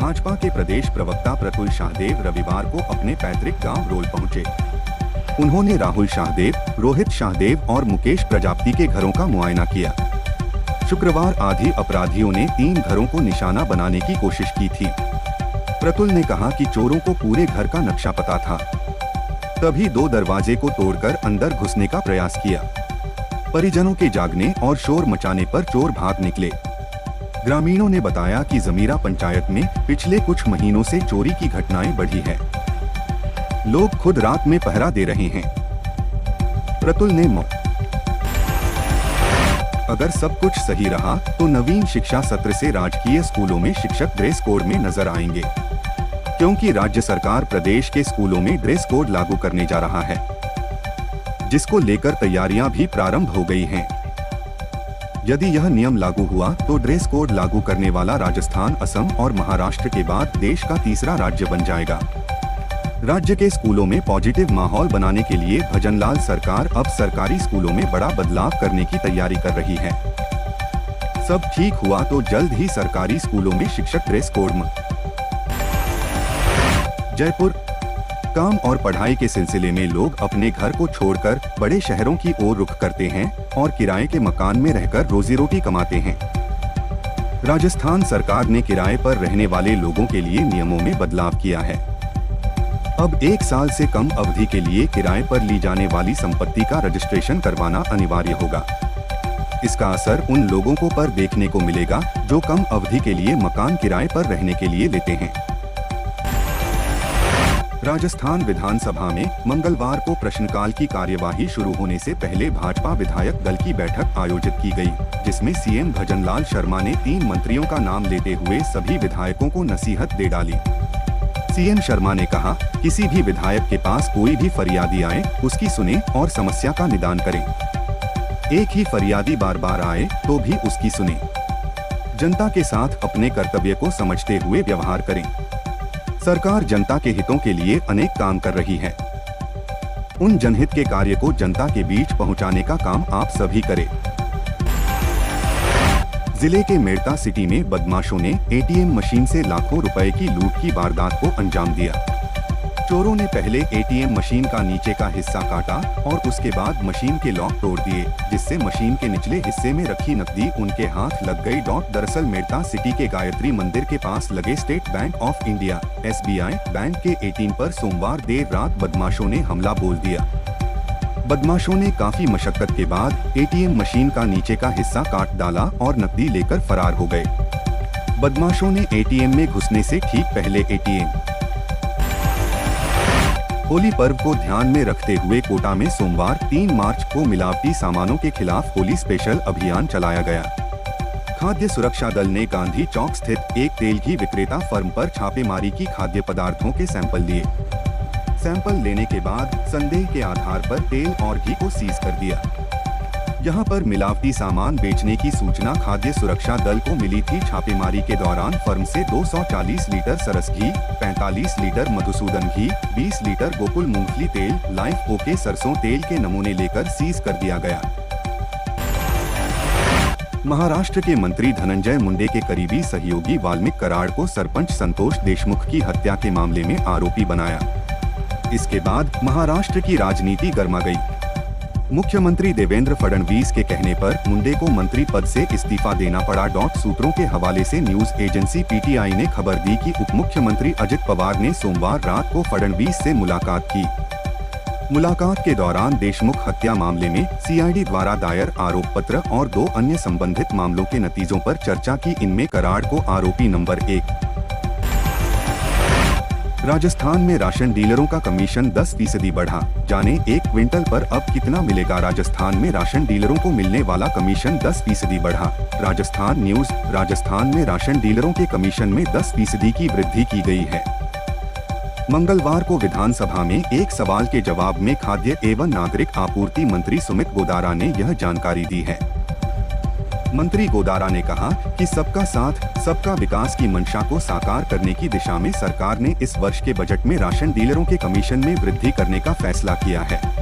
भाजपा के प्रदेश प्रवक्ता प्रतुल शाहदेव रविवार को अपने पैतृक गांव रोल पहुंचे। उन्होंने राहुल शाहदेव, रोहित शाहदेव और मुकेश प्रजापति के घरों का मुआयना किया। शुक्रवार आधी अपराधियों ने 3 घरों को निशाना बनाने की कोशिश की थी। प्रतुल ने कहा कि चोरों को पूरे घर का नक्शा पता था, तभी 2 दरवाजे को तोड़कर अंदर घुसने का प्रयास किया। परिजनों के जागने और शोर मचाने पर चोर भाग निकले। ग्रामीणों ने बताया कि जमीरा पंचायत में पिछले कुछ महीनों से चोरी की घटनाएं बढ़ी है। लोग खुद रात में पहरा दे रहे हैं। प्रतुल ने अगर सब कुछ सही रहा तो नवीन शिक्षा सत्र से राजकीय स्कूलों में शिक्षक ड्रेस कोड में नजर आएंगे, क्योंकि राज्य सरकार प्रदेश के स्कूलों में ड्रेस कोड लागू करने जा रहा है, जिसको लेकर तैयारियां भी प्रारंभ हो गई हैं। यदि यह नियम लागू हुआ तो ड्रेस कोड लागू करने वाला राजस्थान, असम और महाराष्ट्र के बाद देश का तीसरा राज्य बन जाएगा। राज्य के स्कूलों में पॉजिटिव माहौल बनाने के लिए भजनलाल सरकार अब सरकारी स्कूलों में बड़ा बदलाव करने की तैयारी कर रही है। सब ठीक हुआ तो जल्द ही सरकारी स्कूलों में शिक्षक ड्रेस कोड में। जयपुर। काम और पढ़ाई के सिलसिले में लोग अपने घर को छोड़कर बड़े शहरों की ओर रुख करते हैं और किराए के मकान में रहकर रोजी रोटी कमाते हैं। राजस्थान सरकार ने किराए पर रहने वाले लोगों के लिए नियमों में बदलाव किया है। अब 1 साल से कम अवधि के लिए किराए पर ली जाने वाली संपत्ति का रजिस्ट्रेशन करवाना अनिवार्य होगा। इसका असर उन लोगों को पर देखने को मिलेगा जो कम अवधि के लिए मकान किराए पर रहने के लिए लेते हैं। राजस्थान विधानसभा में मंगलवार को प्रश्नकाल की कार्यवाही शुरू होने से पहले भाजपा विधायक दल की बैठक आयोजित की गई, जिसमें सीएम भजनलाल शर्मा ने 3 मंत्रियों का नाम लेते हुए सभी विधायकों को नसीहत दे डाली। सीएम शर्मा ने कहा, किसी भी विधायक के पास कोई भी फरियादी आए, उसकी सुने और समस्या का निदान करें। एक ही फरियादी बार बार आए तो भी उसकी सुने। जनता के साथ अपने कर्तव्य को समझते हुए व्यवहार करें। सरकार जनता के हितों के लिए अनेक काम कर रही है। उन जनहित के कार्य को जनता के बीच पहुंचाने का काम आप सभी करें। जिले के मेड़ता सिटी में बदमाशों ने एटीएम मशीन से लाखों रुपए की लूट की वारदात को अंजाम दिया। चोरों ने पहले एटीएम मशीन का नीचे का हिस्सा काटा और उसके बाद मशीन के लॉक तोड़ दिए, जिससे मशीन के निचले हिस्से में रखी नकदी उनके हाथ लग गई। दरअसल मेड़ता सिटी के गायत्री मंदिर के पास लगे state bank of India (SBI) bank के एटीएम पर सोमवार देर रात बदमाशों ने हमला बोल दिया। बदमाशों ने काफी मशक्कत के बाद एटीएम मशीन का नीचे का हिस्सा काट डाला और नकदी लेकर फरार हो गए। बदमाशों ने एटीएम में घुसने से ठीक पहले होली पर्व को ध्यान में रखते हुए कोटा में सोमवार 3 मार्च को मिलावटी सामानों के खिलाफ होली स्पेशल अभियान चलाया गया। खाद्य सुरक्षा दल ने गांधी चौक स्थित एक तेल घी विक्रेता फर्म पर छापेमारी की। खाद्य पदार्थों के सैंपल लिए। सैंपल लेने के बाद संदेह के आधार पर तेल और घी को सीज कर दिया। यहां पर मिलावटी सामान बेचने की सूचना खाद्य सुरक्षा दल को मिली थी। छापेमारी के दौरान फर्म से 240 लीटर सरस घी, 45 लीटर मधुसूदन घी, 20 लीटर गोकुल मूंगफली तेल, लाइफ ओके सरसों तेल के नमूने लेकर सीज कर दिया गया। महाराष्ट्र के मंत्री धनंजय मुंडे के करीबी सहयोगी वाल्मीकि कराड़ को सरपंच संतोष देशमुख की हत्या के मामले में आरोपी बनाया। इसके बाद महाराष्ट्र की राजनीति गर्मा गई। मुख्यमंत्री देवेंद्र फडणवीस के कहने पर मुंडे को मंत्री पद से इस्तीफा देना पड़ा। सूत्रों के हवाले से न्यूज एजेंसी पीटीआई ने खबर दी कि उप मुख्यमंत्री अजित पवार ने सोमवार रात को फडणवीस से मुलाकात की। मुलाकात के दौरान देशमुख हत्या मामले में सीआईडी द्वारा दायर आरोप पत्र और 2 अन्य संबंधित मामलों के नतीजों पर चर्चा की। इनमें कराड़ को आरोपी नंबर 1। राजस्थान में राशन डीलरों का कमीशन 10% बढ़ा। जाने 1 क्विंटल पर अब कितना मिलेगा। राजस्थान में राशन डीलरों को मिलने वाला कमीशन 10% बढ़ा। राजस्थान न्यूज। राजस्थान में राशन डीलरों के कमीशन में 10% की वृद्धि की गई है। मंगलवार को विधानसभा में एक सवाल के जवाब में खाद्य एवं नागरिक आपूर्ति मंत्री सुमित गोदारा ने यह जानकारी दी है। मंत्री गोदारा ने कहा कि सबका साथ सबका विकास की मंशा को साकार करने की दिशा में सरकार ने इस वर्ष के बजट में राशन डीलरों के कमीशन में वृद्धि करने का फैसला किया है।